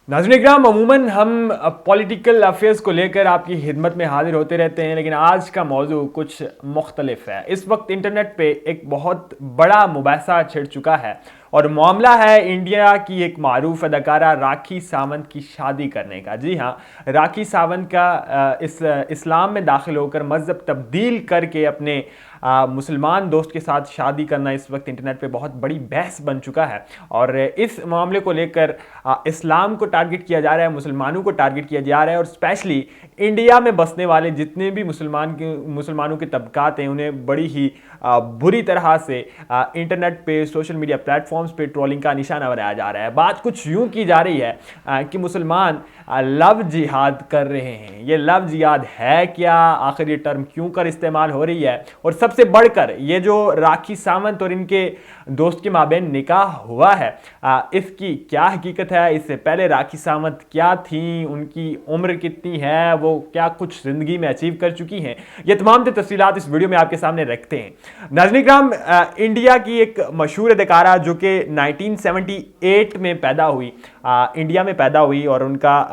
नाज़रीन इकराम, अमूमन हम पॉलिटिकल अफेयर्स को लेकर आपकी खिदमत में हाजिर होते रहते हैं, लेकिन आज का मौजू कुछ मुख्तलिफ है। इस वक्त इंटरनेट पे एक बहुत बड़ा मुबासा छिड़ चुका है और मामला है इंडिया की एक मारूफ अदाकारा राखी सावंत की शादी करने का। जी हाँ, राखी सावंत का इस्लाम में दाखिल होकर मज़हब तब्दील करके अपने मुसलमान दोस्त के साथ शादी करना इस वक्त इंटरनेट पे बहुत बड़ी बहस बन चुका है। और इस मामले को लेकर इस्लाम को टारगेट किया जा रहा है, मुसलमानों को टारगेट किया जा रहा है और स्पेशली इंडिया में बसने वाले जितने भी मुसलमानों के तबकात हैं उन्हें बड़ी ही बुरी तरह से इंटरनेट पे, सोशल मीडिया प्लेटफॉर्म्स पे ट्रोलिंग का निशाना बनाया जा रहा है। बात कुछ यूं की जा रही है कि मुसलमान लव जिहाद कर रहे हैं। ये लव जिहाद है क्या, आखिर ये टर्म क्यों कर इस्तेमाल हो रही है, और सबसे बढ़कर ये जो राखी सावंत और इनके दोस्त के माबेन निकाह हुआ है इसकी क्या हकीकत है। इससे पहले राखी सावंत क्या थी, उनकी उम्र कितनी है, वो क्या कुछ जिंदगी में अचीव कर चुकी हैं, ये तमाम तफसीलात इस वीडियो में आपके सामने रखते हैं। नाज़रीन इकराम, इंडिया की एक मशहूर अदाकारा जो कि 1978 में पैदा हुई, इंडिया में पैदा हुई और उनका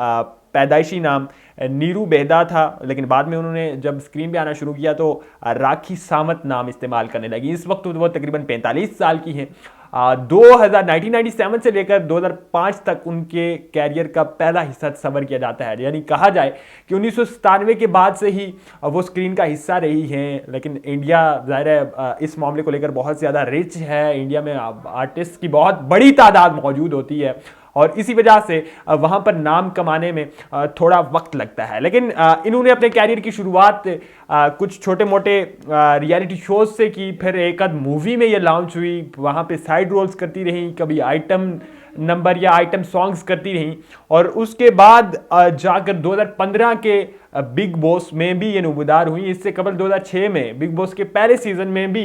पैदाइशी नाम नीरू बेहदा था, लेकिन बाद में उन्होंने जब स्क्रीन पे आना शुरू किया तो राखी सावंत नाम इस्तेमाल करने लगी। इस वक्त वो तकरीबन 45 साल की हैं। 1997 से लेकर 2005 तक उनके कैरियर का पहला हिस्सा तस्वर किया जाता है, यानी कहा जाए कि 1997 के बाद से ही वो स्क्रीन का हिस्सा रही हैं। लेकिन इंडिया ज़ाहिर है इस मामले को लेकर बहुत ज़्यादा रिच है। इंडिया में आर्टिस्ट की बहुत बड़ी तादाद मौजूद होती है और इसी वजह से वहाँ पर नाम कमाने में थोड़ा वक्त लगता है। लेकिन इन्होंने अपने कैरियर की शुरुआत कुछ छोटे मोटे रियलिटी शोज से की, फिर एक आध मूवी में ये लॉन्च हुई, वहाँ पे साइड रोल्स करती रहीं, कभी आइटम नंबर या आइटम सॉन्ग्स करती रहीं और उसके बाद जाकर 2015 के बिग बॉस में भी ये नुमादार हुई। इससे कबल 2006 में बिग बॉस के पहले सीजन में भी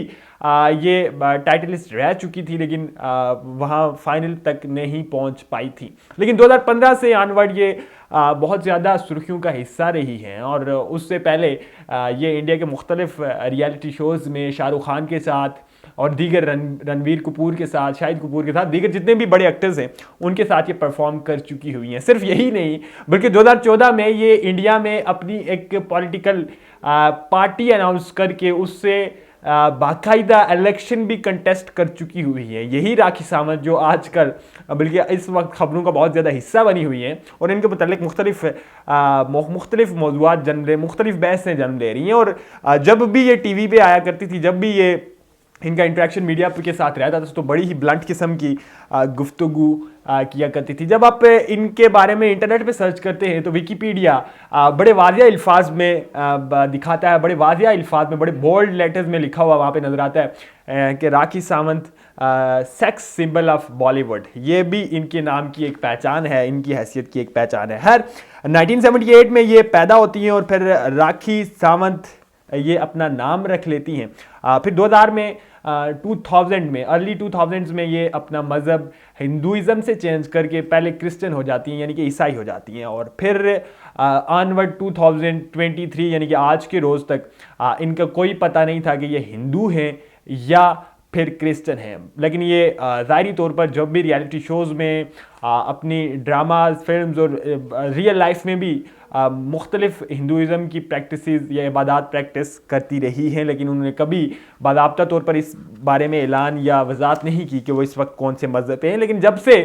ये टाइटलिस्ट रह चुकी थी, लेकिन वहाँ फाइनल तक नहीं पहुँच पाई थी। लेकिन 2015 से ऑनवर्ड ये बहुत ज़्यादा सुर्खियों का हिस्सा रही हैं और उससे पहले ये इंडिया के मुख्तलिफ रियलिटी शोज़ में शाहरुख खान के साथ और दीगर रणवीर कपूर के साथ, शाहिद कपूर के साथ, दीगर जितने भी बड़े एक्टर्स हैं उनके साथ ये परफॉर्म कर चुकी हुई हैं। सिर्फ यही नहीं बल्कि 2014 में ये इंडिया में अपनी एक पॉलिटिकल पार्टी अनाउंस करके उससे बाकायदा इलेक्शन भी कंटेस्ट कर चुकी हुई है। यही राखी सावंत जो आजकल बल्कि इस वक्त खबरों का बहुत ज़्यादा हिस्सा बनी हुई है और इनके मुतालिक मुख्तलिफ मौज़ूआत जन्म ले, मुख्तलिफ बहसें जन्म ले रही हैं। और जब भी ये टीवी पे आया करती थी, जब भी ये इनका इंटरेक्शन मीडिया के साथ रहता था तो बड़ी ही ब्लंट किस्म की गुफ्तगू किया करती थी। जब आप इनके बारे में इंटरनेट पे सर्च करते हैं तो विकीपीडिया बड़े वाज़िया अल्फाज में दिखाता है, बड़े वाज़िया अल्फाज में, बड़े बोल्ड लेटर्स में लिखा हुआ वहाँ पे नज़र आता है कि Rakhi Sawant sex symbol of Bollywood. ये भी इनके नाम की एक पहचान है, इनकी हैसियत की एक पहचान है। हर 1978 में ये पैदा होती हैं और फिर राखी सावंत ये अपना नाम रख लेती हैं। फिर 2000 में 2000 में अर्ली 2000s में ये अपना मज़हब हिंदुइज़म से चेंज करके पहले क्रिश्चियन हो जाती हैं, यानी कि ईसाई हो जाती हैं, और फिर ऑनवर्ड 2023 यानी कि आज के रोज़ तक इनका कोई पता नहीं था कि ये हिंदू हैं या फिर क्रिश्चियन हैं। लेकिन ये ज़ाहिरी तौर पर जब भी रियलिटी शोज़ में अपनी ड्रामाज, फिल्म्स और रियल लाइफ में भी मुख्तलिफ हिंदुइज़म की प्रैक्टिसेस या इबादत प्रैक्टिस करती रही हैं, लेकिन उन्होंने कभी बाज़ाब्ता तौर पर इस बारे में ऐलान या वजाहत नहीं की कि वो इस वक्त कौन से मज़हब पे हैं। लेकिन जब से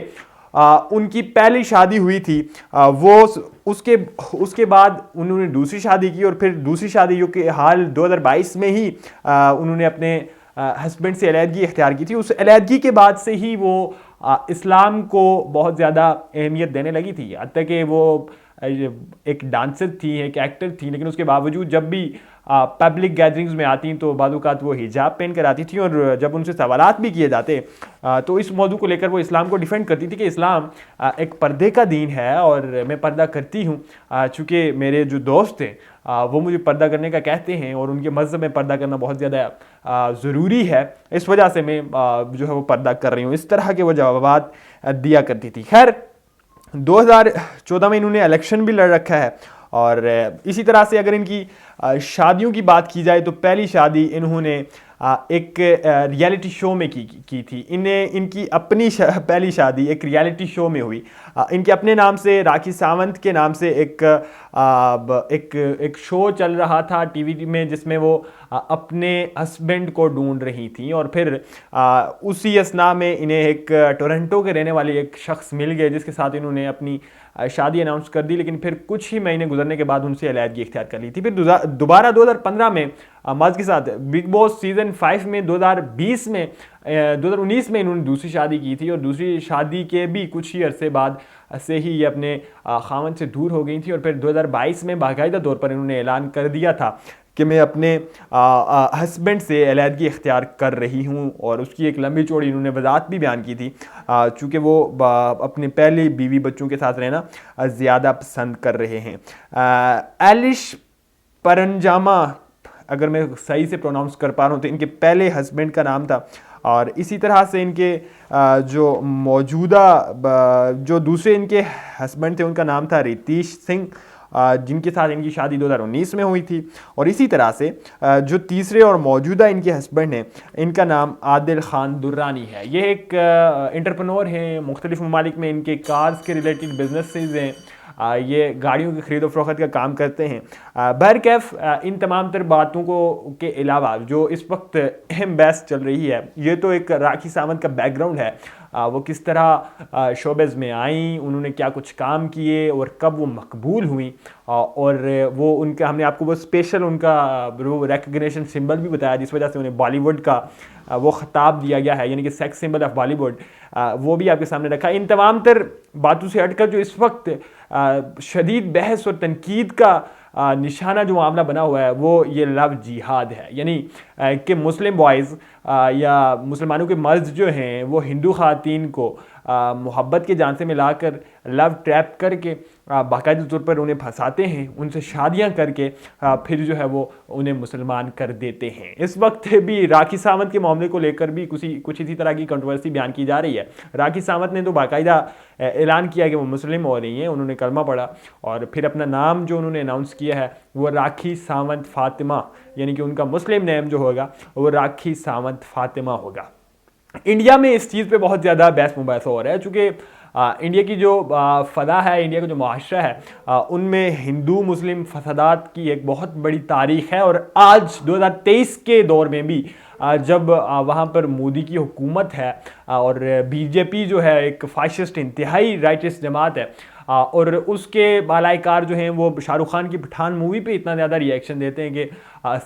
उनकी पहली शादी हुई थी वो उसके बाद उन्होंने दूसरी शादी की और फिर दूसरी शादी के हाल 2022 में ही उन्होंने अपने हस्बैंड से अलहदगी इख्तियार की थी। उस अलहदगी के बाद से ही वो इस्लाम को बहुत ज़्यादा अहमियत देने लगी थी। हत्ता कि वो एक डांसर थी, एक एक्टर थी, लेकिन उसके बावजूद जब भी पब्लिक गैदरिंग्स में आती तो बाज़-औक़ात वो हिजाब पहन कर आती थी और जब उनसे सवालात भी किए जाते तो इस मौजू को लेकर वो इस्लाम को डिफेंड करती थी कि इस्लाम एक पर्दे का दीन है और मैं पर्दा करती हूँ। चूँकि मेरे जो दोस्त हैं वो मुझे पर्दा करने का कहते हैं और उनके मज़हब में पर्दा करना बहुत ज़्यादा ज़रूरी है, इस वजह से मैं जो है वो पर्दा कर रही हूँ। इस तरह के वो जवाबात दिया करती थी। खैर 2014 में इन्होंने इलेक्शन भी लड़ रखा है और इसी तरह से अगर इनकी शादियों की बात की जाए तो पहली शादी इन्होंने एक रियलिटी शो में की थी। इन्हें इनकी अपनी पहली शादी एक रियलिटी शो में हुई। इनके अपने नाम से, राखी सावंत के नाम से एक शो चल रहा था टीवी में, जिसमें वो अपने हस्बैंड को ढूंढ रही थी। और फिर उसी असना में इन्हें एक टोरंटो के रहने वाले एक शख्स मिल गए, जिसके साथ इन्होंने अपनी शादी अनाउंस कर दी। लेकिन फिर कुछ ही महीने गुजरने के बाद उनसे अलहदगी इख्तियार कर ली थी। फिर दोबारा 2015 में मर्ज के साथ बिग बॉस सीजन 5 में 2019 में इन्होंने दूसरी शादी की थी। और दूसरी शादी के भी कुछ ही अरसे बाद से ही ये अपने खामन से दूर हो गई थी। और फिर 2022 में बाकायदा तौर पर इन्होंने ऐलान कर दिया था कि मैं अपने हस्बैंड से अलहदगी इख्तियार कर रही हूँ। और उसकी एक लंबी चौड़ी इन्होंने वजाहत भी बयान की थी, चूँकि वो अपने पहले बीवी बच्चों के साथ रहना ज़्यादा पसंद कर रहे हैं। एलिश परंजामा, अगर मैं सही से प्रोनाउंस कर पा रहा हूँ, तो इनके पहले हस्बैंड का नाम था। और इसी तरह से इनके जो मौजूदा जो दूसरे इनके हस्बैंड थे, उनका नाम था रितेश सिंह, जिनके साथ इनकी शादी 2019 में हुई थी। और इसी तरह से जो तीसरे और मौजूदा इनके हस्बैंड हैं, इनका नाम आदिल खान दुर्रानी है। ये एक एंटरप्रेन्योर हैं, मुख्तलिफ ममालिक में इनके कार्स के रिलेटेड बिजनेसेस हैं। ये गाड़ियों की खरीदो फरोख्त का काम करते हैं। बहरकैफ इन तमाम तर बातों को के अलावा जो इस वक्त अहम बहस चल रही है, ये तो एक राखी सावंत का बैकग्राउंड है। वो किस तरह शोबिज़ में आई, उन्होंने क्या कुछ काम किए और कब वो मकबूल हुई। और वो उनका हमने आपको वो स्पेशल उनका वो रिकग्निशन सिंबल भी बताया, जिस वजह से उन्हें बॉलीवुड का वो खिताब दिया गया है, यानी कि सेक्स सिंबल ऑफ बॉलीवुड। वो भी आपके सामने रखा। इन तमाम तर बातों से हटकर जो इस वक्त शदीद बहस और तनकीद का निशाना जो मामला बना हुआ है, वो ये लव जिहाद है। यानी कि मुस्लिम बॉयज़ या मुसलमानों के मर्द जो हैं, वो हिंदू ख़वातीन को मोहब्बत के जान से मिलाकर लव ट्रैप करके बाकायदा तौर पर उन्हें फंसाते हैं, उनसे शादियां करके फिर जो है वो उन्हें मुसलमान कर देते हैं। इस वक्त भी राखी सावंत के मामले को लेकर भी कुछ इसी तरह की कंट्रोवर्सी बयान की जा रही है। राखी सावंत ने तो बाकायदा ऐलान किया कि वो मुस्लिम हो रही हैं, उन्होंने कलमा पढ़ा और फिर अपना नाम जो उन्होंने अनाउंस किया है वो राखी सावंत फातिमा, यानी कि उनका मुस्लिम नेम जो होगा वो राखी सावंत फातिमा होगा। इंडिया में इस चीज़ पे बहुत ज़्यादा बहस मुबासा हो रहा है, चूँकि इंडिया की जो फ़दा है, इंडिया का जो मुआशरा है, उनमें हिंदू मुस्लिम फसादात की एक बहुत बड़ी तारीख़ है। और आज 2023 के दौर में भी जब वहाँ पर मोदी की हुकूमत है और बीजेपी जो है एक फाशिस्ट इंतहाई राइटिस्ट जमात है, और उसके बालाइकार जो हैं वो शाहरुख खान की पठान मूवी पे इतना ज़्यादा रिएक्शन देते हैं कि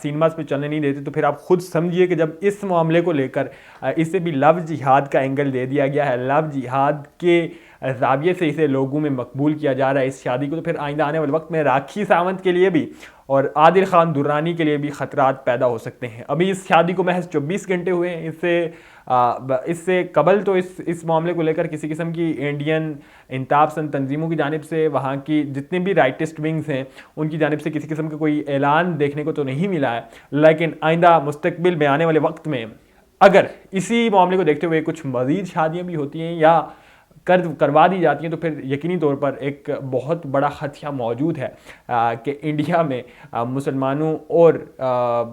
सिनेमास पे चलने नहीं देते। तो फिर आप खुद समझिए कि जब इस मामले को लेकर इसे भी लव जिहाद का एंगल दे दिया गया है, लव जिहाद के ज़ाविये से इसे लोगों में मकबूल किया जा रहा है इस शादी को, तो फिर आइंदा आने वाले वक्त में राखी सावंत के लिए भी और आदिल खान दुर्रानी के लिए भी ख़तरात पैदा हो सकते हैं। अभी इस शादी को महज 24 घंटे हुए हैं। इससे कबल तो इस मामले को लेकर किसी किस्म की इंडियन इंताफ पसंद तंजीमों की जानिब से, वहाँ की जितने भी राइटिस्ट विंग्स हैं उनकी जानिब से किसी किस्म का कोई ऐलान देखने को तो नहीं मिला है। लेकिन आइंदा मुस्तकबिल में आने वाले वक्त में अगर इसी मामले को देखते हुए कुछ मज़ीद शादियाँ भी होती हैं या करवा दी जाती हैं, तो फिर यकीनी तौर पर एक बहुत बड़ा खदशा मौजूद है कि इंडिया में मुसलमानों और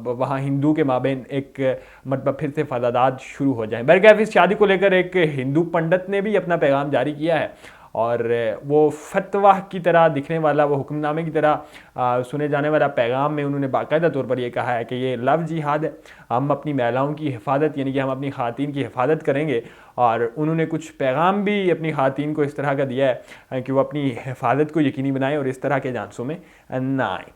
वहाँ हिंदू के माबेन एक मतलब फिर से फसादात शुरू हो जाएं। बहरकैफ इस शादी को लेकर एक हिंदू पंडित ने भी अपना पैगाम जारी किया है और वो फतवा की तरह दिखने वाला, वो हुक्मनामे की तरह सुने जाने वाला पैगाम में उन्होंने बाकायदा तौर पर ये कहा है कि ये लव जिहाद है, हम अपनी महिलाओं की हिफाजत यानी कि हम अपनी ख़वातीन की हिफाजत करेंगे। और उन्होंने कुछ पैगाम भी अपनी ख़वातीन को इस तरह का दिया है कि वो अपनी हिफाजत को यकीनी बनाएं और इस तरह के जांचों में ना आएँ।